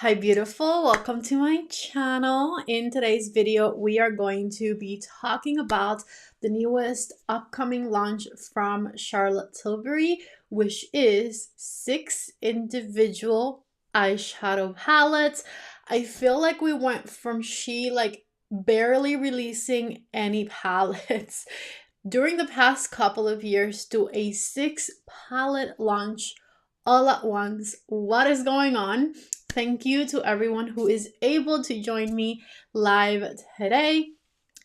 Hi beautiful, welcome to my channel. In today's video we are going to be talking about the newest upcoming launch from Charlotte Tilbury, which is 6 individual eyeshadow palettes. I feel like we went from she barely releasing any palettes during the past couple of years to a 6 palette launch all at once. What is going on? Thank you to everyone who is able to join me live today.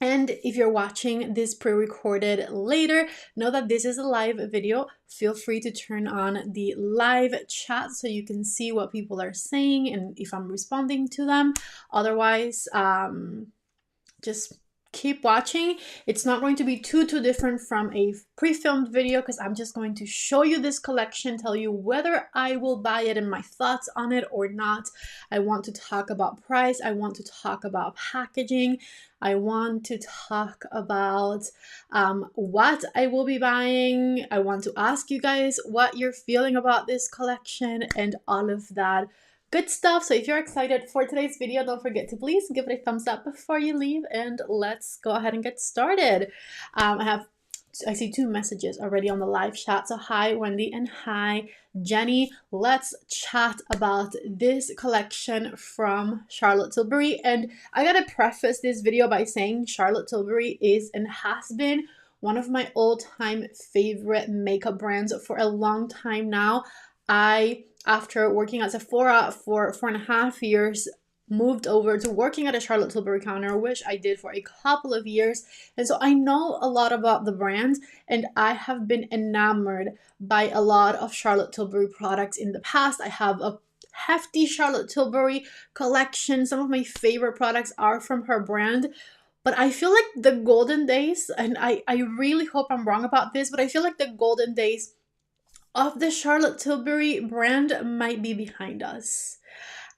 And if you're watching this pre-recorded later, know that this is a live video. Feel free to turn on the live chat so you can see what people are saying and if I'm responding to them. Otherwise, just keep watching. It's not going to be too different from a pre-filmed video because I'm just going to show you this collection, tell you whether I will buy it and my thoughts on it or not. I want to talk about price. I want to talk about packaging. I want to talk about what I will be buying. I want to ask you guys what you're feeling about this collection and all of that good stuff. So if you're excited for today's video, don't forget to please give it a thumbs up before you leave, and let's go ahead and get started. I see 2 messages already on the live chat. So hi Wendy and hi Jenny. Let's chat about this collection from Charlotte Tilbury. And I gotta preface this video by saying Charlotte Tilbury is and has been one of my all-time favorite makeup brands for a long time now. After working at Sephora for 4.5 years, moved over to working at a Charlotte Tilbury counter, which I did for a couple of years. And so I know a lot about the brand, and I have been enamored by a lot of Charlotte Tilbury products in the past. I have a hefty Charlotte Tilbury collection. Some of my favorite products are from her brand. But I feel like the golden days, and I really hope I'm wrong about this, but I feel like the golden days of the Charlotte Tilbury brand might be behind us.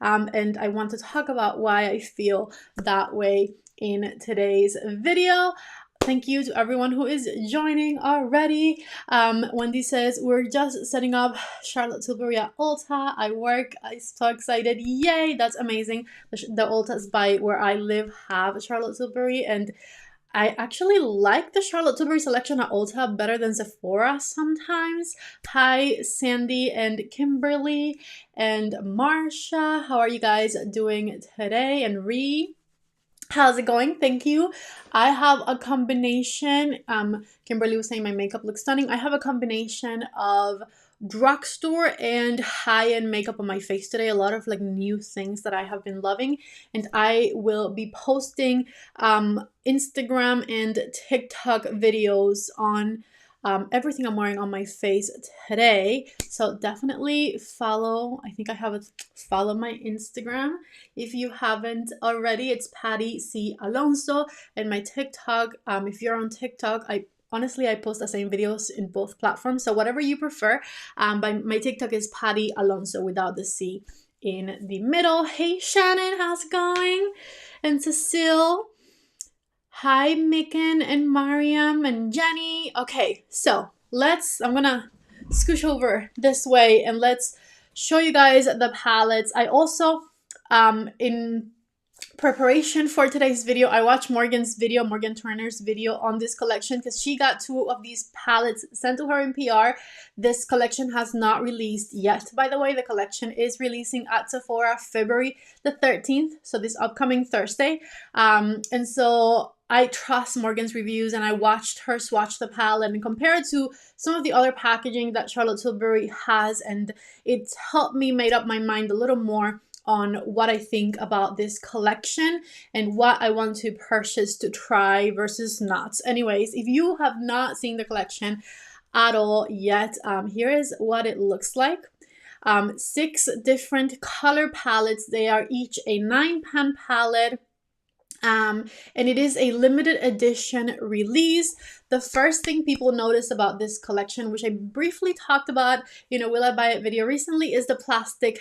And I want to talk about why I feel that way in today's video. Thank you to everyone who is joining already. Wendy says, we're just setting up Charlotte Tilbury at Ulta. I'm so excited. Yay, that's amazing. The Ultas by where I live have Charlotte Tilbury, and I actually like the Charlotte Tilbury selection at Ulta better than Sephora sometimes. Hi, Sandy and Kimberly and Marsha. How are you guys doing today? And Ree, how's it going? Thank you. I have a combination. Kimberly was saying my makeup looks stunning. I have a combination of drugstore and high-end makeup on my face today. A lot of new things that I have been loving, and I will be posting Instagram and TikTok videos on everything I'm wearing on my face today. So definitely follow. I think I have follow my Instagram if you haven't already. It's PATTYCAALONSO, and my TikTok. If you're on TikTok, honestly, I post the same videos in both platforms, so whatever you prefer. But my TikTok is PATTYALONSO without the C in the middle. Hey Shannon, how's it going? And Cecile. Hi Micken and Mariam and Jenny. Okay, so I'm gonna scooch over this way and let's show you guys the palettes. I also, in preparation for today's video, I watched Morgan Turner's video on this collection because she got 2 of these palettes sent to her in PR. This collection has not released yet. By the way, the collection is releasing at Sephora February the 13th, so this upcoming Thursday. And so I trust Morgan's reviews, and I watched her swatch the palette and compare it to some of the other packaging that Charlotte Tilbury has, and it's helped me make up my mind a little more on what I think about this collection and what I want to purchase to try versus not. Anyways, if you have not seen the collection at all yet, here is what it looks like. 6 different color palettes. They are each a 9-pan palette. And it is a limited edition release. The first thing people notice about this collection, which I briefly talked about in a Will I Buy It video recently, is the plastic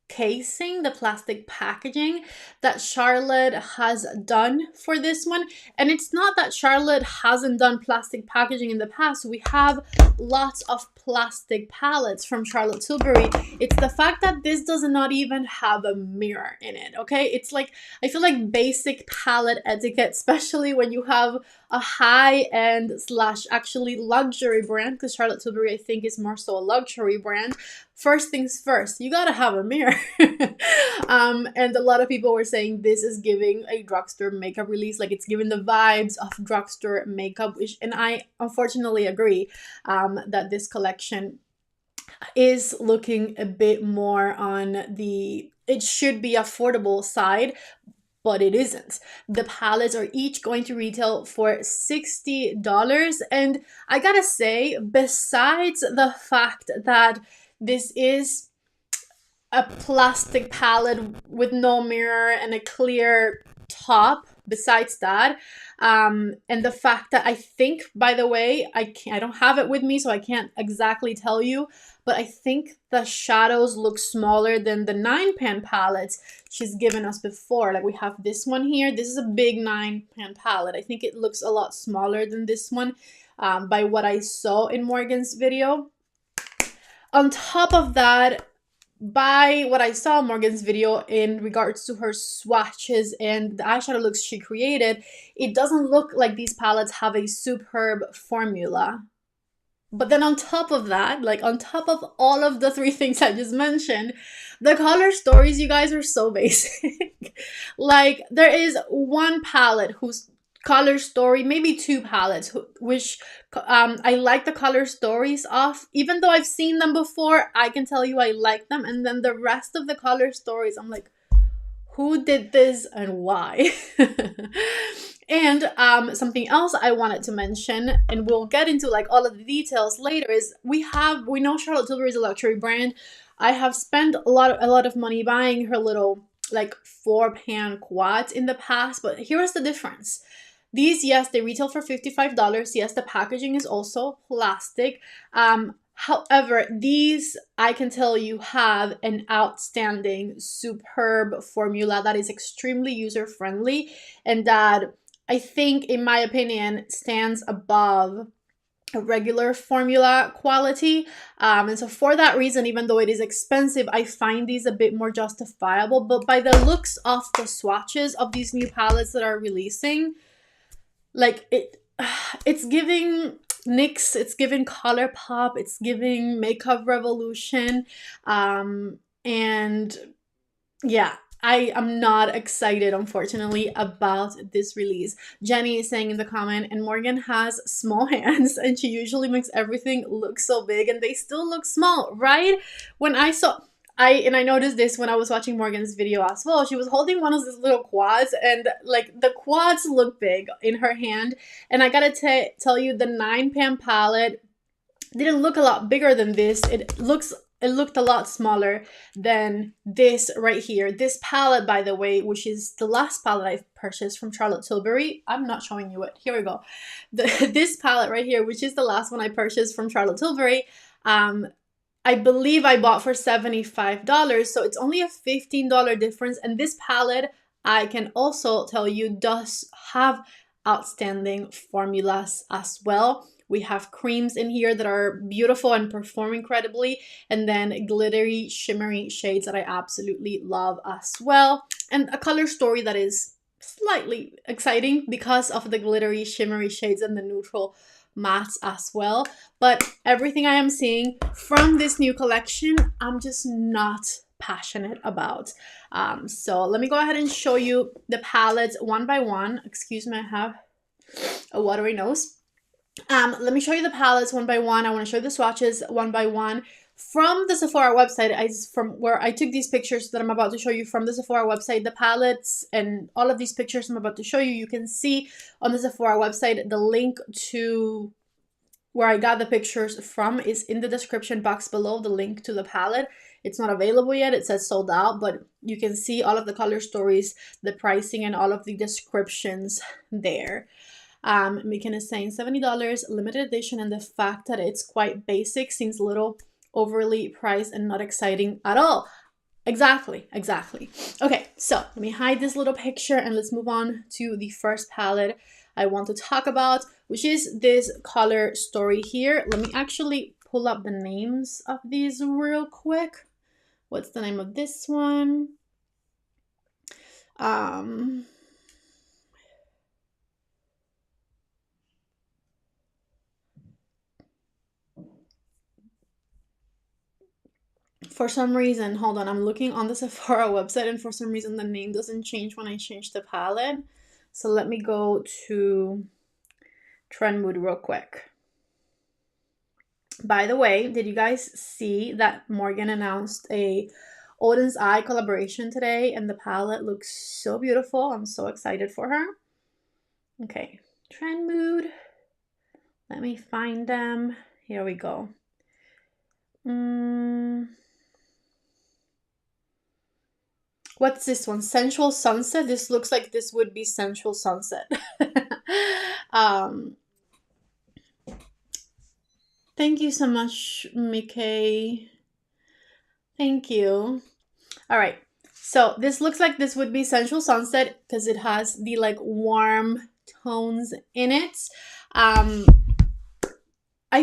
casing, the plastic packaging that Charlotte has done for this one. And it's not that Charlotte hasn't done plastic packaging in the past. We have lots of plastic palettes from Charlotte Tilbury. It's the fact that this does not even have a mirror in it, okay? It's like, I feel like basic palette etiquette, especially when you have a high-end / actually luxury brand, because Charlotte Tilbury I think is more so a luxury brand. First things first, you gotta have a mirror. And a lot of people were saying this is giving a drugstore makeup release, like it's giving the vibes of drugstore makeup, and I unfortunately agree that this collection is looking a bit more on the, it should be affordable side, but it isn't. The palettes are each going to retail for $60. And I gotta say, besides the fact that this is a plastic palette with no mirror and a clear top, besides that, and the fact that I think, by the way, I don't have it with me, so I can't exactly tell you, but I think the shadows look smaller than the 9-pan palettes she's given us before. Like we have this one here. This is a big 9-pan palette. I think it looks a lot smaller than this one by what I saw in Morgan's video. On top of that, by what I saw in Morgan's video in regards to her swatches and the eyeshadow looks she created, it doesn't look like these palettes have a superb formula. But then on top of that, like on top of all of the 3 things I just mentioned, the color stories, you guys, are so basic. Like there is one palette whose color story, maybe 2 palettes, which I like the color stories of. Even though I've seen them before, I can tell you I like them. And then the rest of the color stories, I'm like, who did this and why? And something else I wanted to mention, and we'll get into like all of the details later, is we know Charlotte Tilbury is a luxury brand. I have spent a lot of money buying her little like 4-pan quads in the past, but here's the difference. These, yes, they retail for $55. Yes, the packaging is also plastic. However, these, I can tell you, have an outstanding, superb formula that is extremely user-friendly and that I think, in my opinion, stands above a regular formula quality. And so for that reason, even though it is expensive, I find these a bit more justifiable. But by the looks of the swatches of these new palettes that are releasing, like it's giving NYX, it's giving ColourPop, it's giving Makeup Revolution, and yeah, I am not excited, unfortunately, about this release. Jenny is saying in the comment, and Morgan has small hands and she usually makes everything look so big and they still look small, right? When I saw, I noticed this when I was watching Morgan's video as well. She was holding one of these little quads and like the quads look big in her hand. And I gotta tell you, the 9-pan palette didn't look a lot bigger than this. It looked a lot smaller than this right here. This palette, by the way, which is the last palette I've purchased from Charlotte Tilbury. I'm not showing you it. Here we go. This palette right here, which is the last one I purchased from Charlotte Tilbury, I believe I bought for $75. So it's only a $15 difference. And this palette, I can also tell you, does have outstanding formulas as well. We have creams in here that are beautiful and perform incredibly, and then glittery, shimmery shades that I absolutely love as well. And a color story that is slightly exciting because of the glittery, shimmery shades and the neutral mattes as well. But everything I am seeing from this new collection, I'm just not passionate about. So let me go ahead and show you the palettes one by one. Excuse me, I have a watery nose. Let me show you the palettes one by one. I want to show you the swatches one by one. From the Sephora website, from where I took these pictures that I'm about to show you from the Sephora website, the palettes and all of these pictures I'm about to show you, you can see on the Sephora website. The link to where I got the pictures from is in the description box below, the link to the palette. It's not available yet. It says sold out, but you can see all of the color stories, the pricing, and all of the descriptions there. Megan is saying $70, limited edition, and the fact that it's quite basic seems a little overly priced and not exciting at all. Exactly, exactly. Okay, so let me hide this little picture and let's move on to the first palette I want to talk about, which is this color story here. Let me actually pull up the names of these real quick. What's the name of this one? For some reason, hold on, I'm looking on the Sephora website and for some reason the name doesn't change when I change the palette. So let me go to Trend Mood real quick. By the way, did you guys see that Morgan announced a Odin's Eye collaboration today and the palette looks so beautiful? I'm so excited for her. Okay, Trend Mood. Let me find them. Here we go. What's this one? Sensual Sunset. This looks like this would be Sensual Sunset. Thank you so much, Mickey. Thank you. All right. So this looks like this would be Sensual Sunset because it has the like warm tones in it. I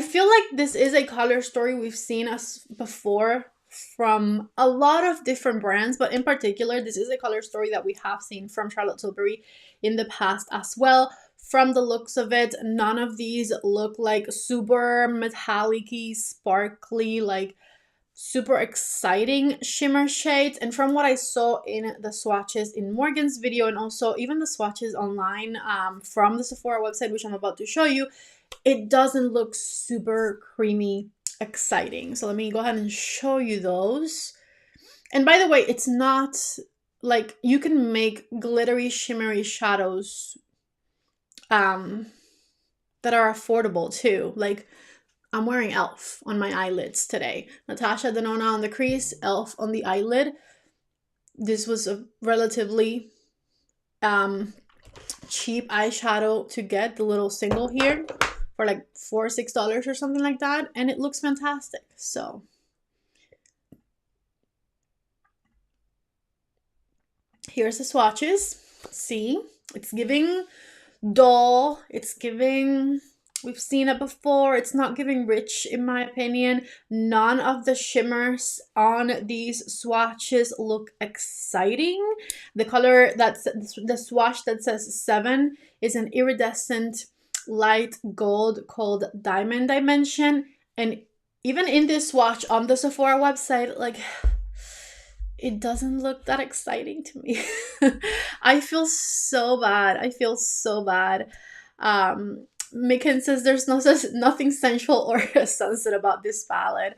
feel like this is a color story we've seen us before from a lot of different brands, but in particular, this is a color story that we have seen from Charlotte Tilbury in the past as well. From the looks of it, none of these look like super metallic-y, sparkly, like super exciting shimmer shades. And from what I saw in the swatches in Morgan's video and also even the swatches online from the Sephora website, which I'm about to show you, it doesn't look super creamy exciting. So let me go ahead and show you those. And by the way, it's not like you can make glittery shimmery shadows that are affordable too. Like I'm wearing e.l.f. on my eyelids today. Natasha Denona on the crease, e.l.f. on the eyelid. This was a relatively cheap eyeshadow to get, the little single here, for like $4 or $6 or something like that, and it looks fantastic. So here's the swatches. See, it's giving dull, it's giving, we've seen it before, it's not giving rich in my opinion. None of the shimmers on these swatches look exciting. The color that's the swatch that says 7 is an iridescent light gold called Diamond Dimension, and even in this swatch on the Sephora website, like it doesn't look that exciting to me. I feel so bad. I feel so bad. Micken says there's nothing sensual or sunset about this palette.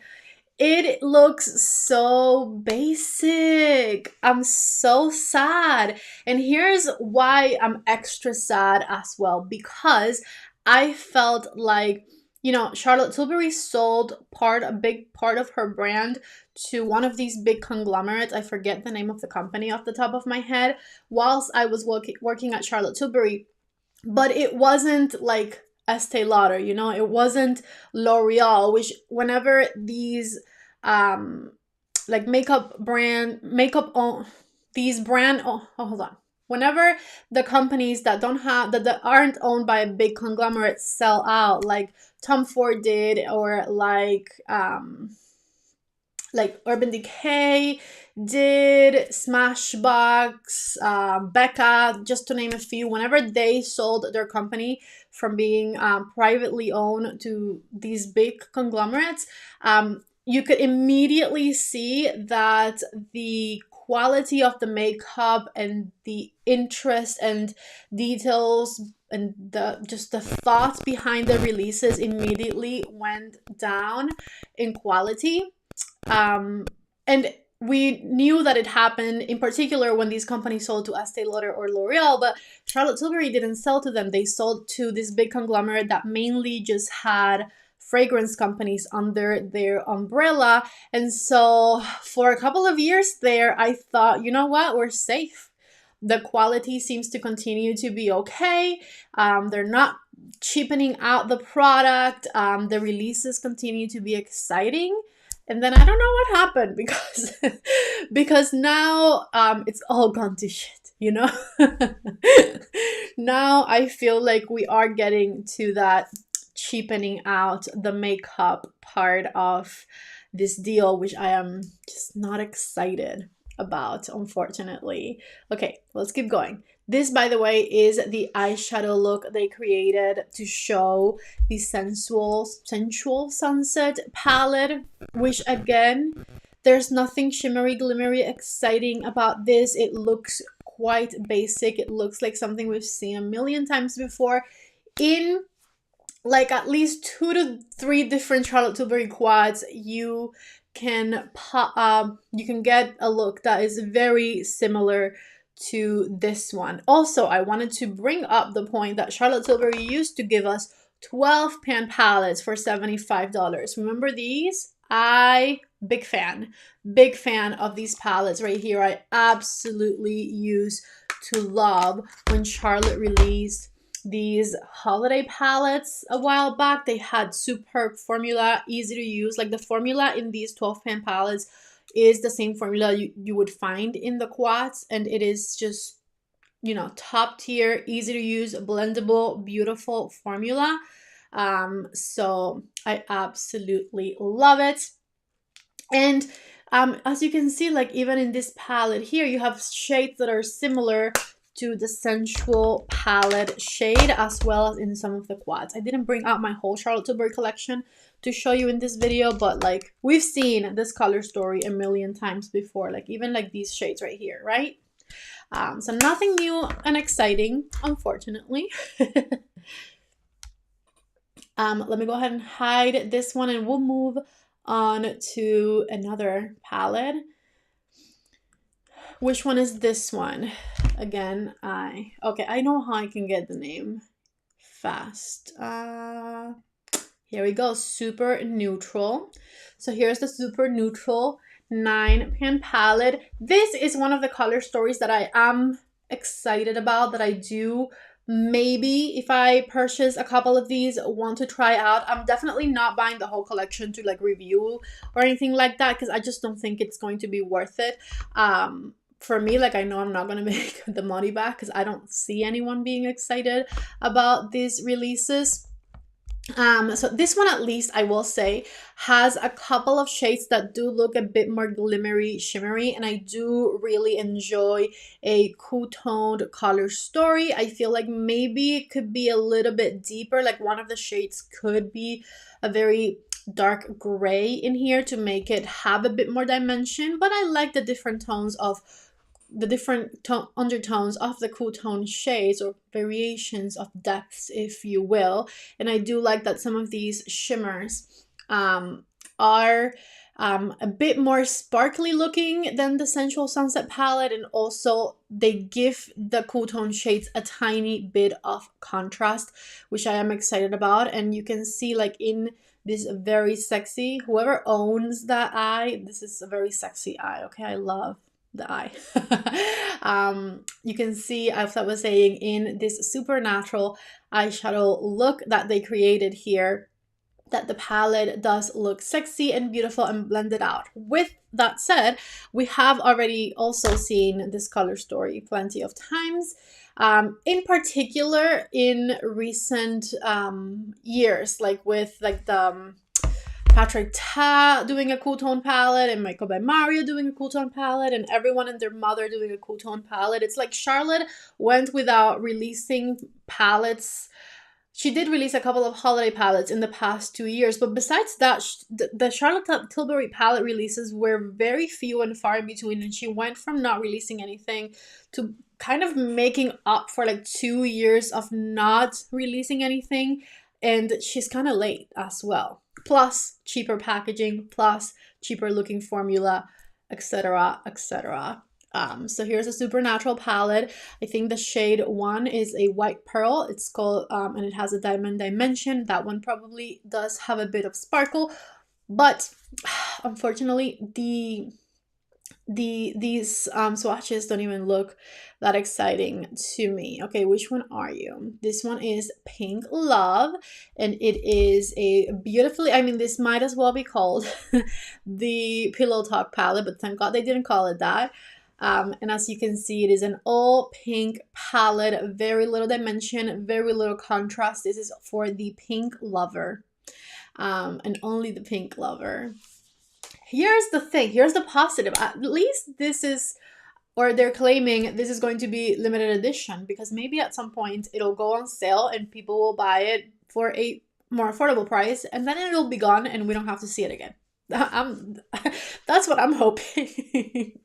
It looks so basic. I'm so sad. And here's why I'm extra sad as well. Because I felt like, you know, Charlotte Tilbury sold a big part of her brand to one of these big conglomerates. I forget the name of the company off the top of my head whilst I was working at Charlotte Tilbury. But it wasn't like Estee Lauder, you know, it wasn't L'Oreal, which whenever these like whenever the companies that that aren't owned by a big conglomerate sell out, like Tom Ford did, or like Urban Decay did, Smashbox, Becca, just to name a few, whenever they sold their company from being privately owned to these big conglomerates, you could immediately see that the quality of the makeup and the interest and details and just the thoughts behind the releases immediately went down in quality. And we knew that it happened in particular when these companies sold to Estee Lauder or L'Oreal, but Charlotte Tilbury didn't sell to them. They sold to this big conglomerate that mainly just had fragrance companies under their umbrella. And so for a couple of years there, I thought, you know what, we're safe. The quality seems to continue to be okay. They're not cheapening out the product. The releases continue to be exciting. And then I don't know what happened because because now it's all gone to shit, you know? Now I feel like we are getting to that cheapening out the makeup part of this deal, which I am just not excited about, unfortunately. Okay, let's keep going. This, by the way, is the eyeshadow look they created to show the Sensual Sunset palette, which again, there's nothing shimmery, glimmery, exciting about this. It looks quite basic. It looks like something we've seen a million times before in like at least 2 to 3 different Charlotte Tilbury quads. You can get a look that is very similar to this one. Also, I wanted to bring up the point that Charlotte Tilbury used to give us 12 pan palettes for $75. Remember these? Big fan of these palettes right here. I absolutely used to love when Charlotte released these holiday palettes a while back. They had superb formula, easy to use. Like the formula in these 12 pan palettes is the same formula you would find in the quads, and it is just, you know, top tier, easy to use, blendable, beautiful formula. So I absolutely love it. And as you can see, like even in this palette here, you have shades that are similar to the Sensual palette shade, as well as in some of the quads. I didn't bring out my whole Charlotte Tilbury collection to show you in this video, but like we've seen this color story a million times before, like even like these shades right here, right? So nothing new and exciting, unfortunately. Let me go ahead and hide this one and we'll move on to another palette. Which one is this one? Again, okay, I know how I can get the name fast. Here we go, Super Neutral. So here's the Super Neutral 9-pan palette. This is one of the color stories that I am excited about, that I do maybe, if I purchase a couple of these, want to try out. I'm definitely not buying the whole collection to like review or anything like that, because I just don't think it's going to be worth it. For me, like I know I'm not going to make the money back because I don't see anyone being excited about these releases. So this one, at least I will say, has a couple of shades that do look a bit more glimmery, shimmery, and I do really enjoy a cool toned color story. I feel like maybe it could be a little bit deeper, like one of the shades could be a very dark gray in here to make it have a bit more dimension, but I like the different tones of the different undertones of the cool tone shades, or variations of depths, if you will. And I do like that some of these shimmers are a bit more sparkly looking than the Sensual Sunset palette, and also they give the cool tone shades a tiny bit of contrast, which I am excited about. And you can see like in this very sexy, whoever owns that eye, this is a very sexy eye. Okay, I love the eye. You can see, as I was saying, in this supernatural eyeshadow look that they created here, that the palette does look sexy and beautiful and blended out. With that said, we have already also seen this color story plenty of times, in particular in recent years, like with like the PATRICIAALONSO doing a cool tone palette, and Michael by Mario doing a cool tone palette, and everyone and their mother doing a cool tone palette. It's like Charlotte went without releasing palettes. She did release a couple of holiday palettes in the past 2 years, but besides that, the Charlotte Tilbury palette releases were very few and far in between, and she went from not releasing anything to kind of making up for like 2 years of not releasing anything, and she's kind of late as well. Plus cheaper packaging, plus cheaper looking formula, etc., etc. So here's a supernatural palette. I think the shade 1 is a white pearl. It's called, and it has a diamond dimension. That one probably does have a bit of sparkle, but unfortunately, the these swatches don't even look that exciting to me. Okay, which one are you? This one is Pink Love, and it is a beautifully, I mean, this might as well be called the Pillow Talk palette, but thank God they didn't call it that. And as you can see, it is an all pink palette, very little dimension, very little contrast. This is for the pink lover, and only the pink lover. Here's the thing, here's the positive. At least this is, or they're claiming this is going to be limited edition, because maybe at some point it'll go on sale and people will buy it for a more affordable price, and then it'll be gone and we don't have to see it again. That's what I'm hoping.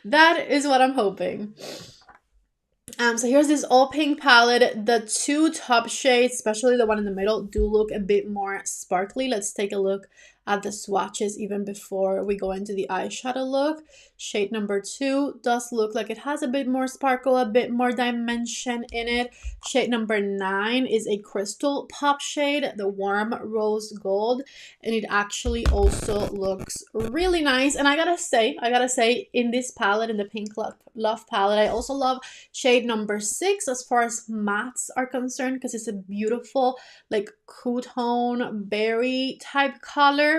That is what I'm hoping. So here's this all pink palette. The two top shades, especially the one in the middle, do look a bit more sparkly. Let's take a look at the swatches even before we go into the eyeshadow look. Shade number 2 does look like it has a bit more sparkle, a bit more dimension in it. Shade number 9 is a crystal pop shade, the warm rose gold, and it actually also looks really nice. And I gotta say, in this palette, in the Pink Love palette, I also love shade number 6 as far as mattes are concerned, because it's a beautiful, like, cool tone berry type color.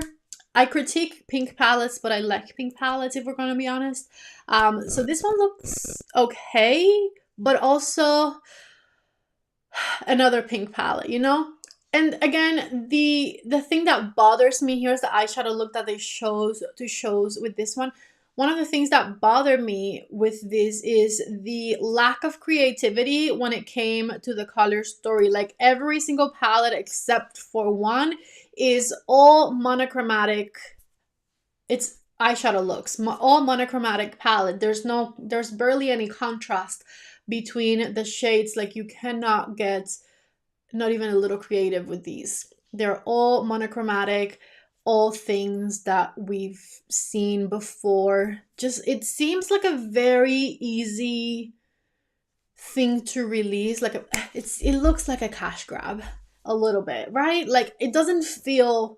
I critique pink palettes, but I like pink palettes, if we're going to be honest. So this one looks okay, but also another pink palette, you know? And again, the thing that bothers me, here's the eyeshadow look that they shows with this one. One of the things that bothered me with this is the lack of creativity when it came to the color story. Like, every single palette except for one is all monochromatic. It's eyeshadow looks, all monochromatic palette. There's barely any contrast between the shades. Like, you cannot get not even a little creative with these. They're all monochromatic, all things that we've seen before. Just, it seems like a very easy thing to release. Like, it looks like a cash grab a little bit, right? Like, it doesn't feel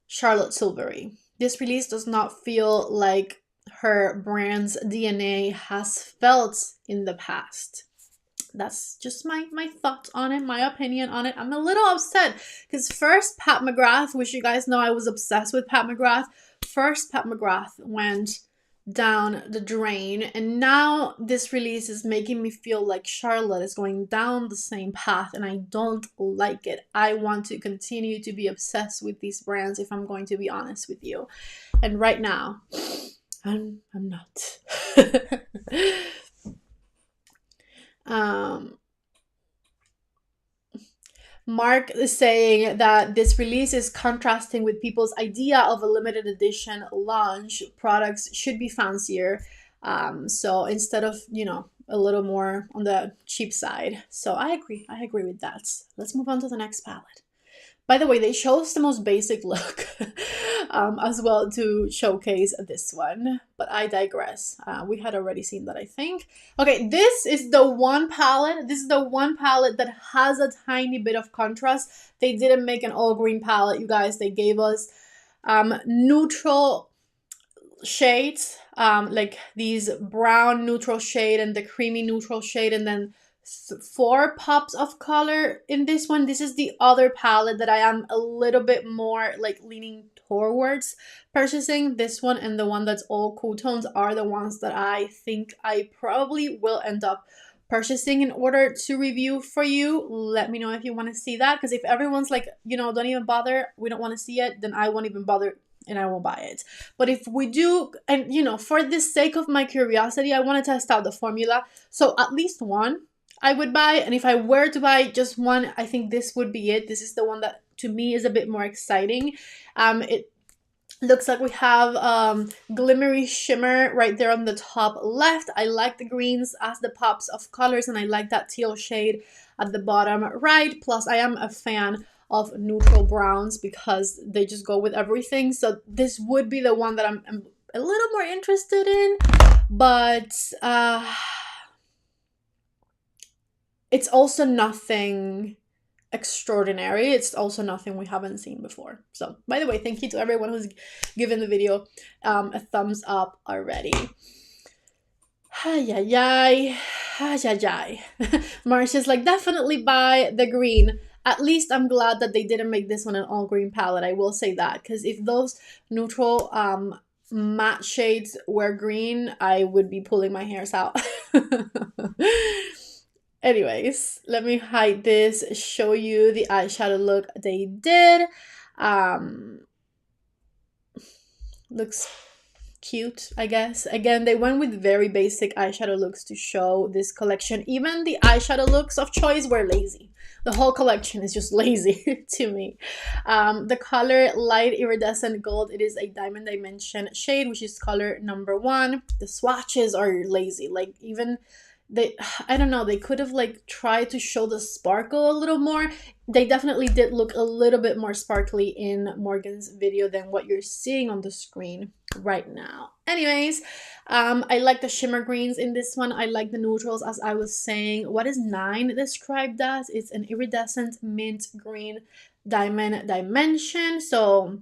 Charlotte Tilbury. This release does not feel like her brand's DNA has felt in the past. That's just my thoughts on it, my opinion on it. I'm a little upset because first Pat McGrath, which you guys know I was obsessed with Pat McGrath. First Pat McGrath went down the drain, and now this release is making me feel like Charlotte is going down the same path, and I don't like it. I want to continue to be obsessed with these brands, if I'm going to be honest with you. And right now, I'm not. Mark is saying that this release is contrasting with people's idea of a limited edition launch. Products should be fancier. So instead of, you know, a little more on the cheap side. So I agree with that. Let's move on to the next palette. By the way, they chose the most basic look as well to showcase this one, but I digress. We had already seen that, I think. Okay, this is the one palette. This is the one palette that has a tiny bit of contrast. They didn't make an all green palette, you guys. They gave us neutral shades, like these brown neutral shade and the creamy neutral shade, and then 4 pops of color in this one. This is the other palette that I am a little bit more like leaning towards purchasing. This one and the one that's all cool tones are the ones that I think I probably will end up purchasing in order to review for you. Let me know if you want to see that, because if everyone's like, you know, don't even bother, we don't want to see it, then I won't even bother and I won't buy it. But if we do, and you know, for the sake of my curiosity, I want to test out the formula. So at least one I would buy, and if I were to buy just one, I think this would be it. This is the one that to me is a bit more exciting. It looks like we have glimmery shimmer right there on the top left. I like the greens as the pops of colors, and I like that teal shade at the bottom right. Plus, I am a fan of neutral browns because they just go with everything. So this would be the one that I'm a little more interested in, but it's also nothing extraordinary. It's also nothing we haven't seen before. So, by the way, thank you to everyone who's given the video a thumbs up already. Ay, ay, ay. Ay, ay, ay. Marcia's like, definitely buy the green. At least I'm glad that they didn't make this one an all green palette. I will say that, because if those neutral matte shades were green, I would be pulling my hairs out. Anyways, let me hide this, show you the eyeshadow look they did. Looks cute, I guess. Again, they went with very basic eyeshadow looks to show this collection. Even the eyeshadow looks of choice were lazy. The whole collection is just lazy to me. The color Light Iridescent Gold, it is a Diamond Dimension shade, which is color number 1. The swatches are lazy. Like, even they, I don't know, they could have like tried to show the sparkle a little more. They definitely did look a little bit more sparkly in Morgan's video than what you're seeing on the screen right now. Anyways, I like the shimmer greens in this one. I like the neutrals, as I was saying. What is 9 described as? It's an iridescent mint green diamond dimension. So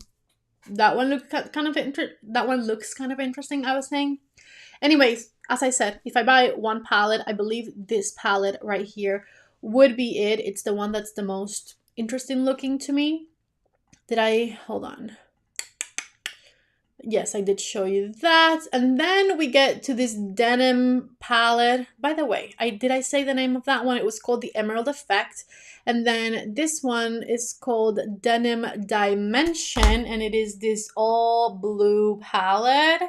that one looks kind of interesting, I was saying. Anyways, as I said, if I buy one palette, I believe this palette right here would be it. It's the one that's the most interesting looking to me. Did I? Hold on. Yes, I did show you that. And then we get to this denim palette. By the way, did I say the name of that one? It was called the Emerald Effect. And then this one is called Denim Dimension, and it is this all blue palette.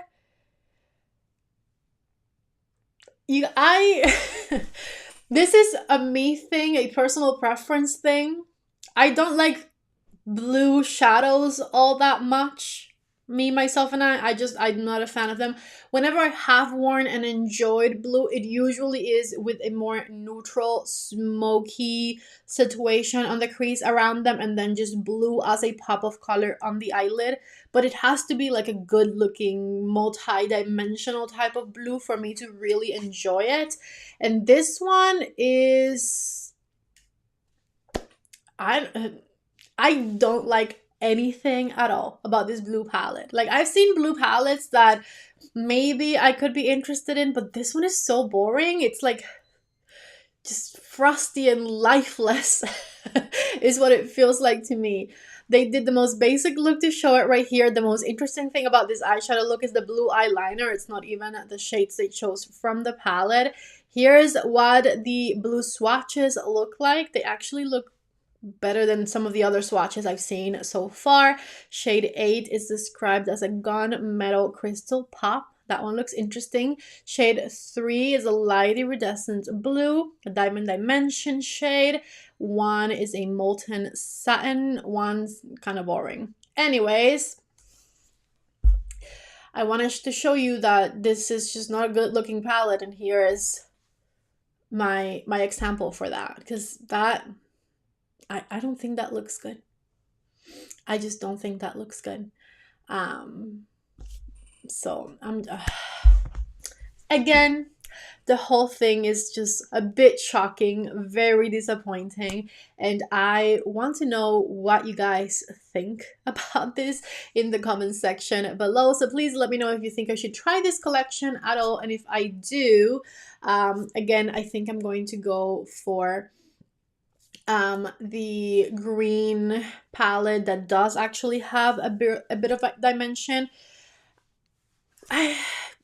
This is a me thing, a personal preference thing. I don't like blue shadows all that much. Me, myself, and I'm not a fan of them. Whenever I have worn and enjoyed blue, it usually is with a more neutral, smoky situation on the crease around them, and then just blue as a pop of color on the eyelid. But it has to be like a good looking, multi-dimensional type of blue for me to really enjoy it. And this one is, I don't like anything at all about this blue palette. Like, I've seen blue palettes that maybe I could be interested in, but this one is so boring. It's like just frosty and lifeless is what it feels like to me. They did the most basic look to show it right here. The most interesting thing about this eyeshadow look is the blue eyeliner. It's not even the shades they chose from the palette. Here's what the blue swatches look like. They actually look better than some of the other swatches I've seen so far. Shade 8 is described as a gunmetal crystal pop. That one looks interesting. Shade 3 is a light iridescent blue, a Diamond Dimension shade. 1 is a molten satin. 1's kind of boring. Anyways, I wanted to show you that this is just not a good looking palette, and here is my example for that, because that I don't think that looks good. I just don't think that looks good. So I'm again, the whole thing is just a bit shocking, very disappointing, and I want to know what you guys think about this in the comment section below. So please let me know if you think I should try this collection at all, and if I do, again, I think I'm going to go for the green palette that does actually have a bit of a dimension.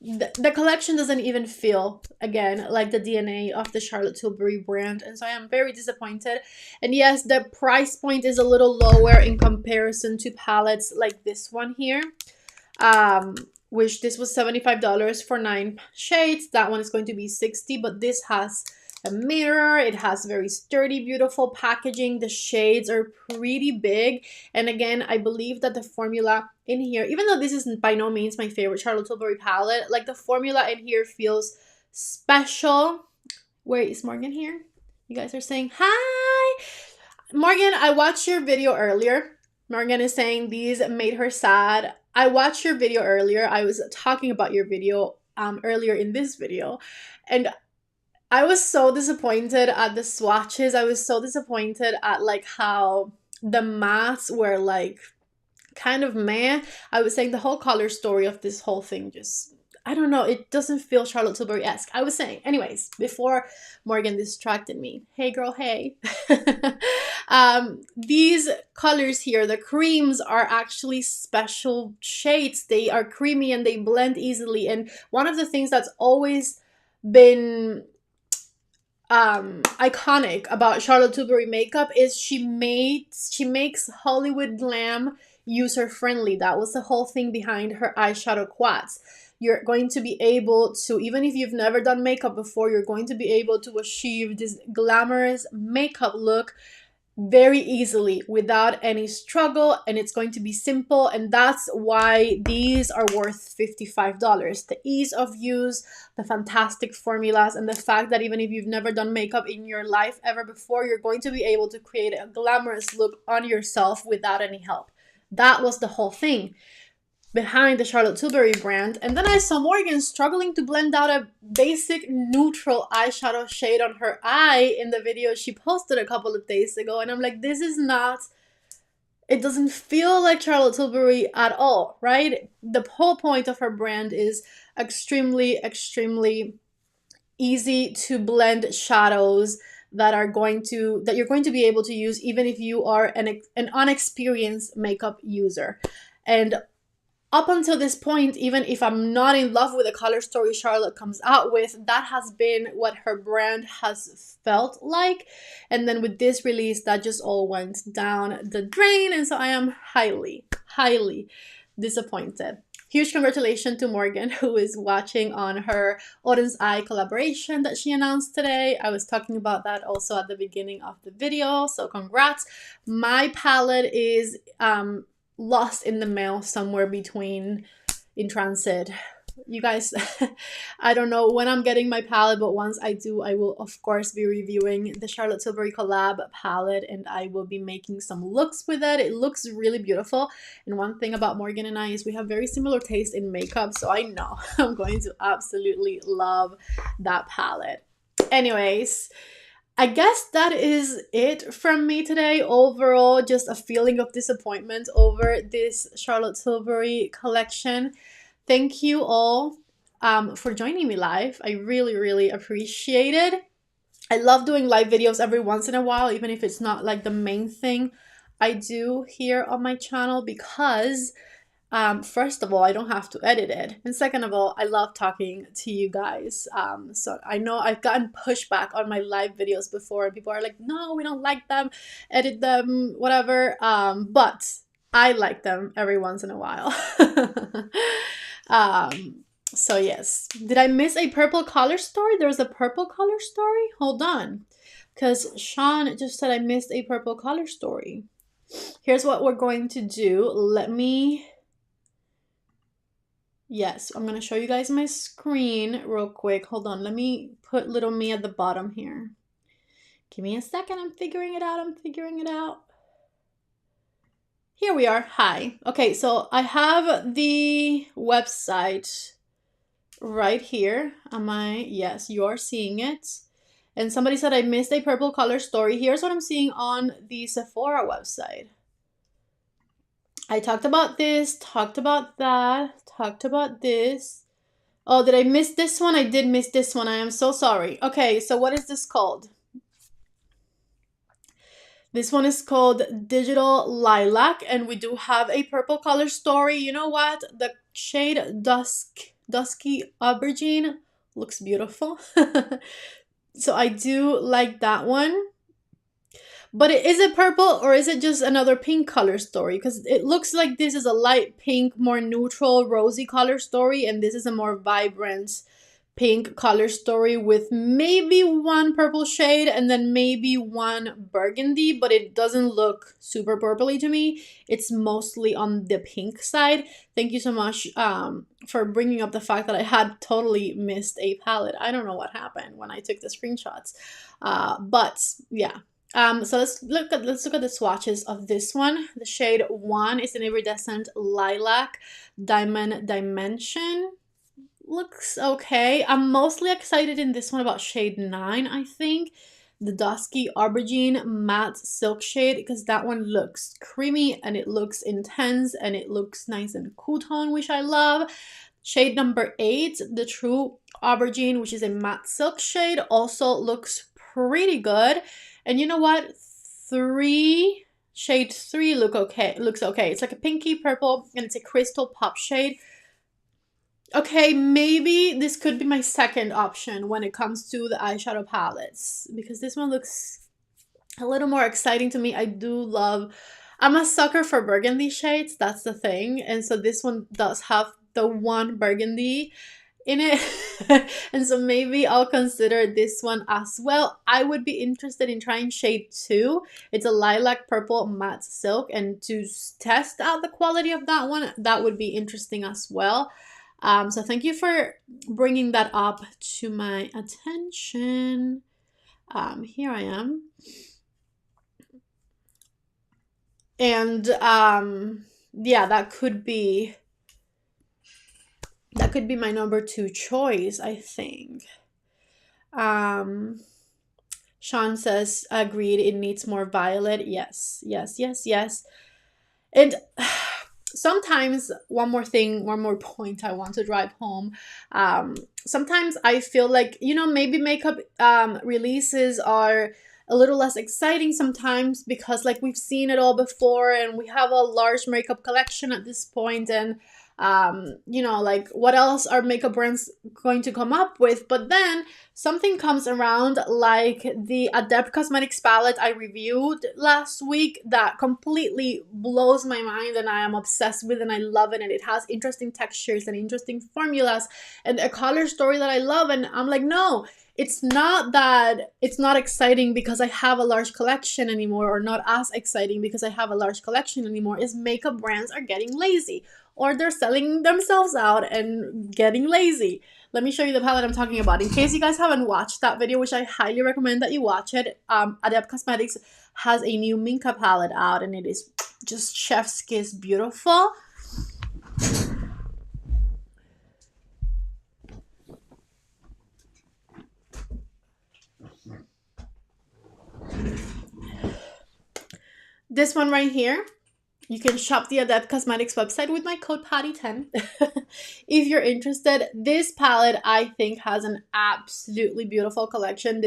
The collection doesn't even feel, again, like the DNA of the Charlotte Tilbury brand, and so I am very disappointed. And yes, the price point is a little lower in comparison to palettes like this one here, which this was $75 for 9 shades. That one is going to be $60, but this has a mirror. It has very sturdy, beautiful packaging. The shades are pretty big, and again, I believe that the formula in here, even though this is by no means my favorite Charlotte Tilbury palette, like, the formula in here feels special. Where is Morgan here? You guys are saying hi. Morgan, I watched your video earlier. Morgan is saying these made her sad. I watched your video earlier. I was talking about your video earlier in this video, and I was so disappointed at the swatches. I was so disappointed at like how the mattes were like kind of meh. I was saying the whole color story of this whole thing just, I don't know, it doesn't feel Charlotte Tilbury-esque. I was saying, anyways, before Morgan distracted me. Hey girl, hey. These colors here, the creams, are actually special shades. They are creamy and they blend easily. And one of the things that's always been iconic about Charlotte Tilbury makeup is she makes Hollywood glam user friendly. That was the whole thing behind her eyeshadow quads. You're going to be able to, even if you've never done makeup before, you're going to be able to achieve this glamorous makeup look very easily without any struggle, and it's going to be simple, and that's why these are worth $55. The ease of use, the fantastic formulas, and the fact that even if you've never done makeup in your life ever before, you're going to be able to create a glamorous look on yourself without any help. That was the whole thing behind the Charlotte Tilbury brand. And then I saw Morgan struggling to blend out a basic neutral eyeshadow shade on her eye in the video she posted a couple of days ago. And I'm like, this is not, it doesn't feel like Charlotte Tilbury at all, right? The whole point of her brand is extremely, extremely easy to blend shadows that you're going to be able to use even if you are an unexperienced makeup user. And up until this point, even if I'm not in love with the color story Charlotte comes out with, that has been what her brand has felt like. And then with this release, that just all went down the drain. And so I am highly, highly disappointed. Huge congratulations to Morgan, who is watching on her Autumn's Eye collaboration that she announced today. I was talking about that also at the beginning of the video, so congrats. My palette is lost in the mail somewhere between in transit. You guys, I don't know when I'm getting my palette, but once I do, I will of course be reviewing the Charlotte Tilbury collab palette, and I will be making some looks with it. It looks really beautiful, and one thing about Morgan and I is we have very similar taste in makeup, so I know I'm going to absolutely love that palette. Anyways, I guess that is it from me today. Overall, just a feeling of disappointment over this Charlotte Tilbury collection. Thank you all for joining me live. I really, really appreciate it. I love doing live videos every once in a while, even if it's not like the main thing I do here on my channel, because first of all, I don't have to edit it, and second of all, I love talking to you guys. So I know I've gotten pushback on my live videos before, and people are like, no, we don't like them, edit them, whatever, but I like them every once in a while. So yes, did I miss a purple color story? There's a purple color story? Hold on, because Sean just said I missed a purple color story. Here's what we're going to do. Yes, I'm going to show you guys my screen real quick. Hold on, let me put little me at the bottom here. Give me a second, I'm figuring it out. Here we are, hi. Okay, so I have the website right here. Yes, you are seeing it. And somebody said I missed a purple color story. Here's what I'm seeing on the Sephora website. I talked about this, talked about that, talked about this. Oh, did I miss this one? I did miss this one. I am so sorry. Okay, so what is this called? This one is called Digital Lilac, and we do have a purple color story. You know what? The shade Dusky Aubergine looks beautiful. So I do like that one. But is it purple or is it just another pink color story? Because it looks like this is a light pink, more neutral, rosy color story, and this is a more vibrant pink color story with maybe one purple shade and then maybe one burgundy, but it doesn't look super purpley to me. It's mostly on the pink side. Thank you so much for bringing up the fact that I had totally missed a palette. I don't know what happened when I took the screenshots, but yeah. So let's look at the swatches of this one. The shade 1 is an iridescent lilac, Diamond Dimension. looks okay. I'm mostly excited in this one about shade 9, I think. The Dusky Aubergine Matte Silk shade, because that one looks creamy and it looks intense and it looks nice and cool tone, which I love. Shade number 8, the True Aubergine, which is a matte silk shade, also looks pretty good. And you know what? Shade 3 looks okay. It's like a pinky purple and it's a crystal pop shade. Okay, maybe this could be my second option when it comes to the eyeshadow palettes, because this one looks a little more exciting to me. I'm a sucker for burgundy shades, that's the thing. And so this one does have the one burgundy in it. And so maybe I'll consider this one as well. I would be interested in trying shade 2. It's a lilac purple matte silk, and to test out the quality of that one, that would be interesting as well. So thank you for bringing that up to my attention. Here I am. And yeah, that could be my number 2 choice, I think. Sean says, agreed, it needs more violet. Yes. And sometimes, one more point I want to drive home. Sometimes I feel like, maybe makeup releases are a little less exciting sometimes, because like we've seen it all before and we have a large makeup collection at this point, and like what else are makeup brands going to come up with? But then something comes around, like the Adept Cosmetics palette I reviewed last week, that completely blows my mind and I am obsessed with and I love it, and it has interesting textures and interesting formulas and a color story that I love. And I'm like, no, it's not exciting because I have a large collection anymore, or not as exciting because I have a large collection anymore. Is makeup brands are getting lazy, or they're selling themselves out and getting lazy. Let me show you the palette I'm talking about. In case you guys haven't watched that video, which I highly recommend that you watch it, Adept Cosmetics has a new Minka palette out, and it is just chef's kiss beautiful. This one right here, you can shop the Adept Cosmetics website with my code PATTY10 if you're interested. This palette, I think, has an absolutely beautiful collection.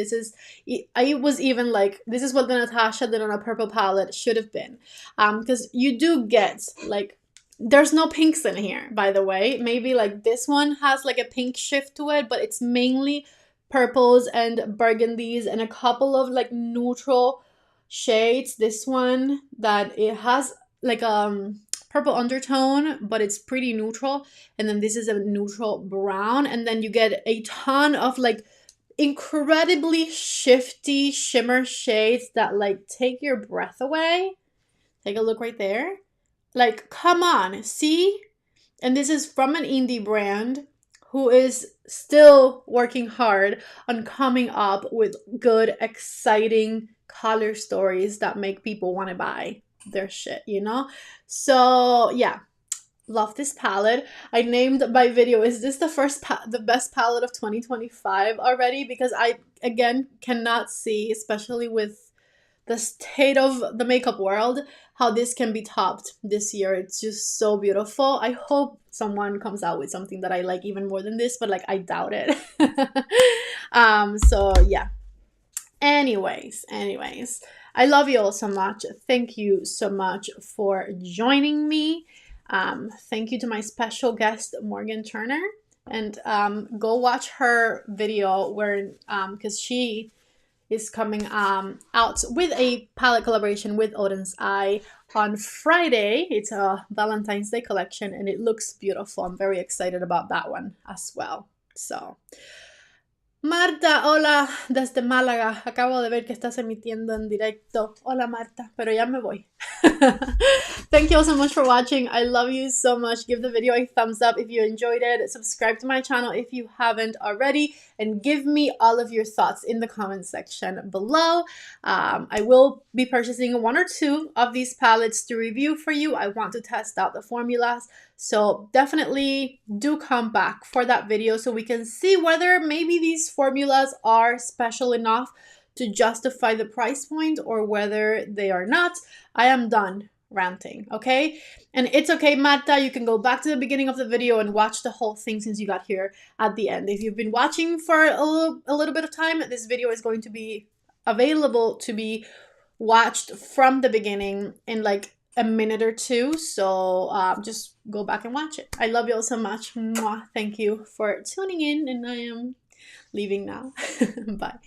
I was even like, this is what the Natasha did on a purple palette should have been. Because you do get, like, there's no pinks in here, by the way. Maybe like this one has like a pink shift to it, but it's mainly purples and burgundies and a couple of like neutral shades. This one, that it has like purple undertone, but it's pretty neutral, and then this is a neutral brown, and then you get a ton of like incredibly shifty shimmer shades that like take your breath away. Take a look right there. Like, come on, see? And this is from an indie brand who is still working hard on coming up with good, exciting color stories that make people want to buy their shit, So yeah, love this palette. I named my video, is this the best palette of 2025 already? Because I, again, cannot see, especially with the state of the makeup world, how this can be topped this year. It's just so beautiful. I hope someone comes out with something that I like even more than this, but like I doubt it. So yeah. Anyways, I love you all so much. Thank you so much for joining me. Thank you to my special guest, Morgan Turner. And go watch her video where, because she is coming out with a palette collaboration with Odin's Eye on Friday. It's a Valentine's Day collection and it looks beautiful. I'm very excited about that one as well. So, Marta, hola, desde Málaga. Acabo de ver que estás emitiendo en directo. Hola, Marta, pero ya me voy. Thank you all so much for watching. I love you so much. Give the video a thumbs up if you enjoyed it. Subscribe to my channel if you haven't already, and give me all of your thoughts in the comment section below. I will be purchasing 1 or 2 of these palettes to review for you. I want to test out the formulas, so definitely do come back for that video so we can see whether maybe these formulas are special enough to justify the price point or whether they are not. I am done ranting, okay? And it's okay, Marta, you can go back to the beginning of the video and watch the whole thing since you got here at the end. If you've been watching for a little bit of time, this video is going to be available to be watched from the beginning in like a minute or 2, so just go back and watch it. I love you all so much. Mwah. Thank you for tuning in, and I am leaving now. Bye.